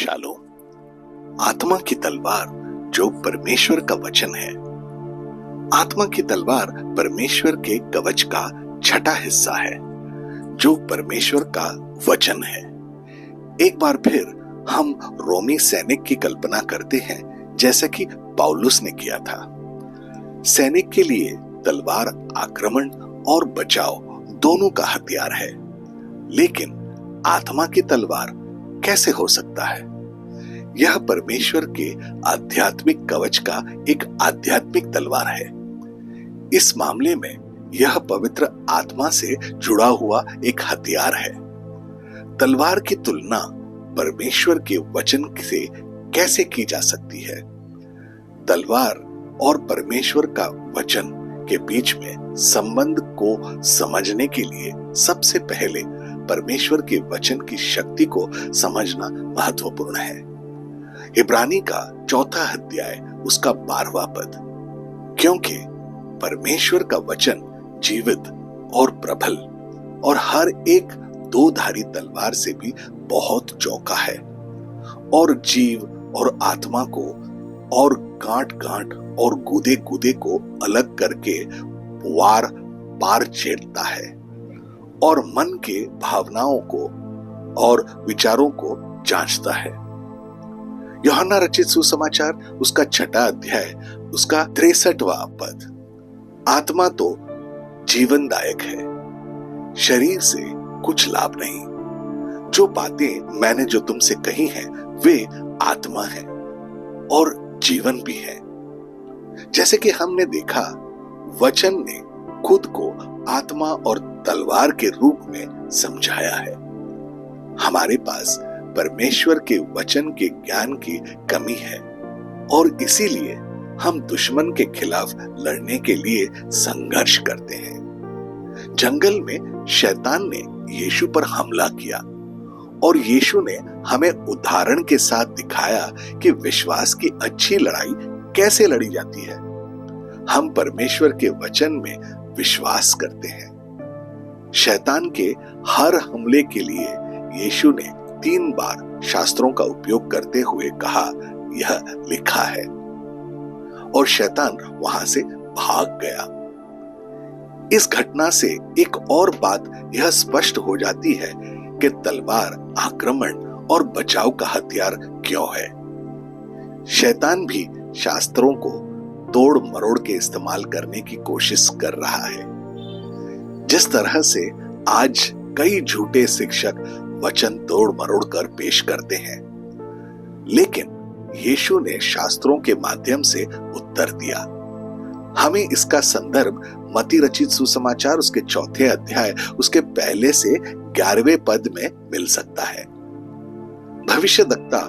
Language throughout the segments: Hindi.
शालोम। आत्मा की तलवार जो परमेश्वर का वचन है। आत्मा की तलवार परमेश्वर के कवच का छठा हिस्सा है जो परमेश्वर का वचन है। एक बार फिर हम रोमी सैनिक की कल्पना करते हैं जैसा कि पौलुस ने किया था। सैनिक के लिए तलवार आक्रमण और बचाव दोनों का हथियार है, लेकिन आत्मा की तलवार कैसे हो सकता है? यह परमेश्वर के आध्यात्मिक कवच का एक आध्यात्मिक तलवार है। इस मामले में यह पवित्र आत्मा से जुड़ा हुआ एक हथियार है। तलवार की तुलना परमेश्वर के वचन से कैसे की जा सकती है? तलवार और परमेश्वर का वचन के बीच में संबंध को समझने के लिए सबसे पहले परमेश्वर के वचन की शक्ति को समझना महत्वपूर्ण है। इब्रानी का 4 अध्याय उसका 12वां पद, क्योंकि परमेश्वर का वचन जीवित और प्रबल और हर एक 2-धारी तलवार से भी बहुत चौका है और जीव और आत्मा को और गांठ-गांठ और गूदे-गूदे को अलग करके वार पार छेड़ता है और मन के भावनाओं को और विचारों को जांचता है। यूहन्ना रचित सुसमाचार उसका 6 अध्याय उसका 63वां पद, आत्मा तो जीवनदायक है, शरीर से कुछ लाभ नहीं। जो बातें मैंने जो तुमसे कही हैं वे आत्मा हैं और जीवन भी है। जैसे कि हमने देखा, वचन ने खुद को आत्मा और तलवार के रूप में समझाया है। हमारे पास परमेश्वर के वचन के ज्ञान की कमी है और इसीलिए हम दुश्मन के खिलाफ लड़ने के लिए संघर्ष करते हैं। जंगल में शैतान ने यीशु पर हमला किया और यीशु ने हमें उदाहरण के साथ दिखाया कि विश्वास की अच्छी लड़ाई कैसे लड़ी जाती है। हम परमेश्वर के वचन में विश्वास करते हैं। शैतान के हर हमले के लिए यीशु ने 3 बार शास्त्रों का उपयोग करते हुए कहा, यह लिखा है, और शैतान वहां से भाग गया। इस घटना से एक और बात यह स्पष्ट हो जाती है कि तलवार आक्रमण और बचाव का हथियार क्यों है। शैतान भी शास्त्रों को तोड़ मरोड़ के इस्तेमाल करने की कोशिश कर रहा है। जिस तरह से आज कई झूठे शिक्षक वचन तोड़ मरोड़ कर पेश करते हैं, लेकिन यीशु ने शास्त्रों के माध्यम से उत्तर दिया। हमें इसका संदर्भ मत्ती रचित सुसमाचार उसके 4 अध्याय उसके 1 से 11वें पद में मिल सकता है। भविष्यद्वक्ता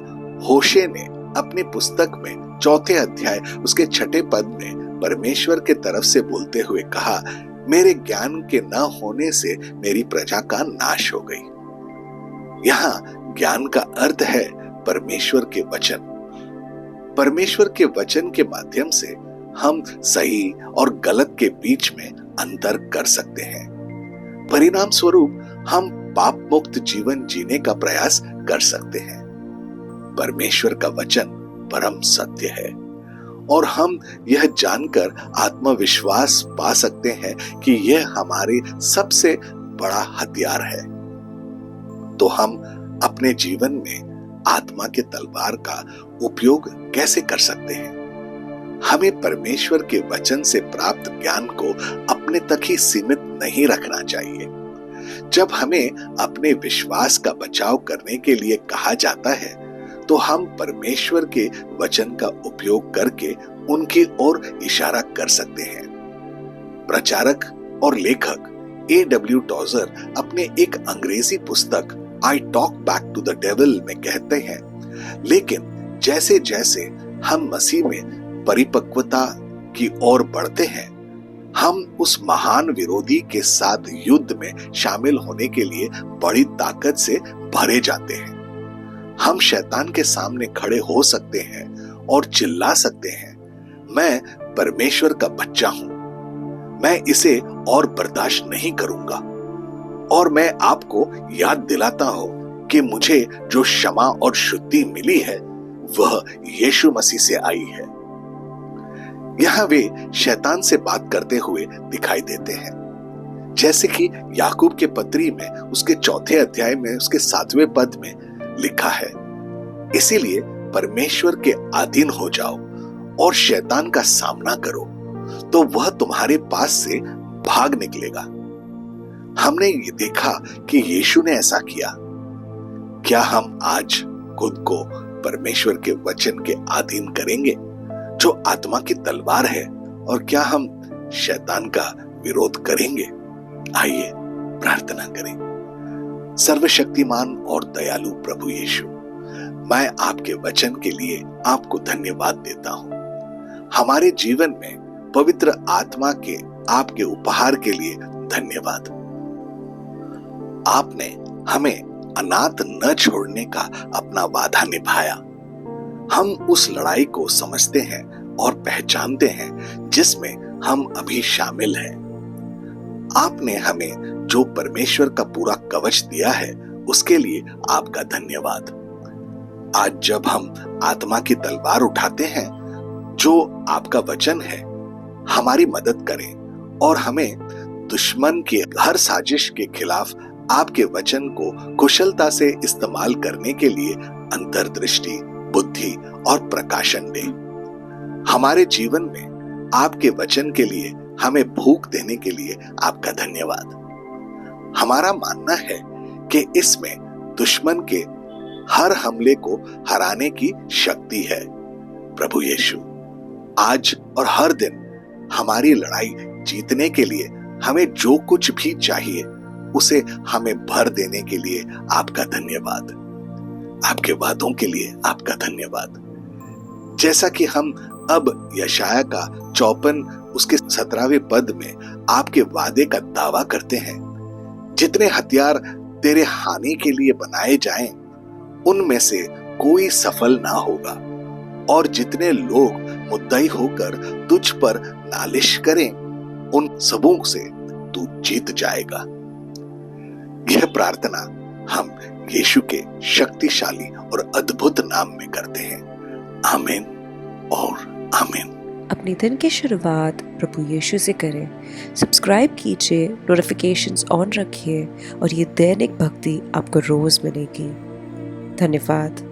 होशे ने अपनी पुस्तक में 4 अध्याय उसके 6 पद में परमेश्वर के तरफ से बोलते हुए कहा, मेरे ज्ञान के न होने से मेरी प्रजा का नाश हो गई। यहाँ ज्ञान का अर्थ है परमेश्वर के वचन। परमेश्वर के वचन के माध्यम से हम सही और गलत के बीच में अंतर कर सकते हैं। परिणाम स्वरूप हम पाप मुक्त जीवन जीने का प्रयास कर सकते हैं। परमेश्वर का वचन परम सत्य है और हम यह जानकर आत्मविश्वास पा सकते हैं कि यह हमारे सबसे बड़ा हथियार है। तो हम अपने जीवन में आत्मा के तलवार का उपयोग कैसे कर सकते हैं? हमें परमेश्वर के वचन से प्राप्त ज्ञान को अपने तक ही सीमित नहीं रखना चाहिए। जब हमें अपने विश्वास का बचाव करने के लिए कहा जाता है, तो हम परमेश्वर के वचन का उपयोग करके उनकी ओर इशारा कर सकते हैं। प्रचारक और लेखक A.W. टॉजर अपने एक अंग्रेजी पुस्तक I Talk Back to the Devil में कहते हैं, लेकिन जैसे जैसे हम मसीह में परिपक्वता की ओर बढ़ते हैं, हम उस महान विरोधी के साथ युद्ध में शामिल होने के लिए बड़ी ताकत से भरे जाते हैं। हम शैतान के सामने खड़े हो सकते हैं और चिल्ला सकते हैं, मैं परमेश्वर का बच्चा हूं, मैं इसे और बर्दाश्त नहीं करूंगा। और मैं आपको याद दिलाता हूं कि मुझे जो क्षमा और शुद्धि मिली है वह यीशु मसीह से आई है। यहां वे शैतान से बात करते हुए दिखाई देते हैं, जैसे कि याकूब के पत्री में उसके 4 अध्याय में उसके 7वें पद में लिखा है, इसीलिए परमेश्वर के अधीन हो जाओ और शैतान का सामना करो तो वह तुम्हारे पास से भाग निकलेगा। हमने ये देखा कि यीशु ने ऐसा किया। क्या हम आज खुद को परमेश्वर के वचन के अधीन करेंगे जो आत्मा की तलवार है, और क्या हम शैतान का विरोध करेंगे? आइए प्रार्थना करें। सर्वशक्तिमान और दयालु प्रभु यीशु, मैं आपके वचन के लिए आपको धन्यवाद देता हूं। हमारे जीवन में पवित्र आत्मा के आपके उपहार के लिए धन्यवाद। आपने हमें अनाथ न छोड़ने का अपना वादा निभाया। हम उस लड़ाई को समझते हैं और पहचानते हैं जिसमें हम अभी शामिल हैं। आपने हमें जो परमेश्वर का पूरा कवच दिया है उसके लिए आपका धन्यवाद। आज जब हम आत्मा की तलवार उठाते हैं जो आपका वचन है, हमारी मदद करें और हमें दुश्मन की हर साजिश के खिलाफ आपके वचन को कुशलता से इस्तेमाल करने के लिए अंतर्दृष्टि, बुद्धि और प्रकाशन दें। हमारे जीवन में आपके वचन के लिए हमें भूख देने के लिए आपका धन्यवाद। हमारा मानना है कि इसमें दुश्मन के हर हमले को हराने की शक्ति है। प्रभु यीशु, आज और हर दिन हमारी लड़ाई जीतने के लिए हमें जो कुछ भी चाहिए उसे हमें भर देने के लिए आपका धन्यवाद। आपके वादों के लिए आपका धन्यवाद। जैसा कि हम अब यशाया का 54 उसके 17वें पद में आपके वादे का दावा करते हैं, जितने हथियार तेरे हानि के लिए बनाए जाएं, उनमें से कोई सफल ना होगा, और जितने लोग मुद्दाई होकर तुझ पर नालिश करें, उन सबों से तू जीत जाएगा। यह प्रार्थना हम यीशु के शक्तिशाली और अद्भुत नाम में करते हैं। आमीन और आमीन। अपने दिन की शुरुआत प्रभु यीशु से करें। सब्सक्राइब कीजिए, नोटिफिकेशंस ऑन रखिए और ये दैनिक भक्ति आपको रोज मिलेगी। धन्यवाद।